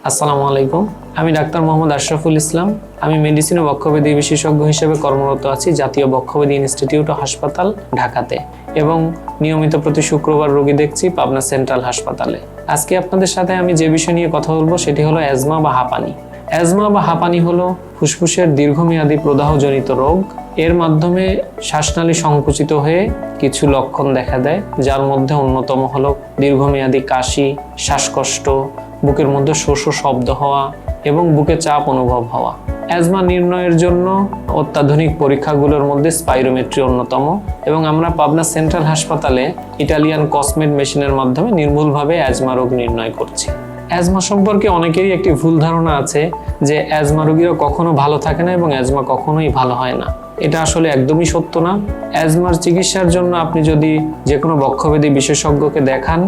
আসসালামু আলাইকুম। আমি ডাক্তার মোহাম্মদ আশরাফুল ইসলাম। আমি মেডিসিন ও বক্ষব্যাধি বিশেষজ্ঞ হিসেবে কর্মরত আছি জাতীয় বক্ষব্যাধি ইনস্টিটিউট ও হাসপাতাল ঢাকাতে, এবং নিয়মিত প্রতি শুক্রবার রোগী দেখছি পাবনা সেন্ট্রাল হাসপাতালে। আজকে আপনাদের সাথে আমি যে বিষয় নিয়ে কথা বলবো সেটি হলো অ্যাজমা বা হাঁপানি। অ্যাজমা বা হাঁপানি হলো ফুসফুসের দীর্ঘমেয়াদী প্রদাহজনিত রোগ। এর মাধ্যমে শ্বাসনালী সংকুচিত হয়ে কিছু লক্ষণ দেখা দেয়, যার মধ্যে অন্যতম হলো দীর্ঘমেয়াদী কাশি, শ্বাসকষ্ট, বুকের মধ্যে শো শো শব্দ হওয়া এবং বুকে চাপ অনুভব হওয়া। অ্যাজমা নির্ণয়ের জন্য অত্যাধুনিক পরীক্ষাগুলোর মধ্যে স্পাইরোমেট্রি অন্যতম, এবং আমরা পাবনা সেন্ট্রাল হাসপাতালে ইটালিয়ান কসমেট মেশিনের মাধ্যমে নির্ভুলভাবে অ্যাজমা রোগ নির্ণয় করছি। অ্যাজমা সম্পর্কে অনেকেরই একটি ভুল ধারণা আছে যে অ্যাজমা রোগীরা কখনো ভালো থাকে না এবং অ্যাজমা কখনোই ভালো হয় না। এটা আসলে একদমই সত্য না। অ্যাজমার চিকিৎসার জন্য আপনি যদি যে কোনো বক্ষব্যাধি বিশেষজ্ঞকে দেখান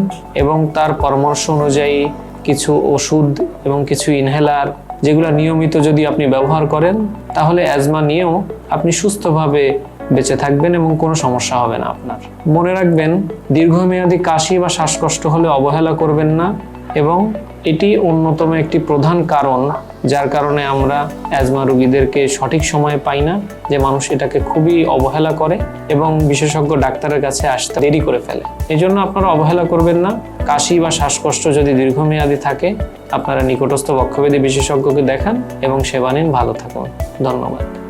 এবং তার পরামর্শ অনুযায়ী কিছু ওষুধ এবং কিছু ইনহেলার যেগুলো নিয়মিত যদি আপনি ব্যবহার করেন, তাহলে অ্যাজমা নিয়েও আপনি সুস্থভাবে বেঁচে থাকবেন এবং কোনো সমস্যা হবে না আপনার। মনে রাখবেন, দীর্ঘমেয়াদী কাশি বা শ্বাসকষ্ট হলে অবহেলা করবেন না, এবং এটি অন্যতম একটি প্রধান কারণ যার কারণে আমরা অ্যাজমা রোগীদেরকে সঠিক সময়ে পাই না, যে মানুষ এটাকে খুবই অবহেলা করে এবং বিশেষজ্ঞ ডাক্তারের কাছে আসতে দেরি করে ফেলে। এই জন্য আপনারা অবহেলা করবেন না। কাশি বা শ্বাসকষ্ট যদি দীর্ঘমেয়াদী থাকে, আপনারা নিকটস্থ বক্ষব্যাধি বিশেষজ্ঞকে দেখান এবং সেবা নিন। ভালো থাকুন। ধন্যবাদ।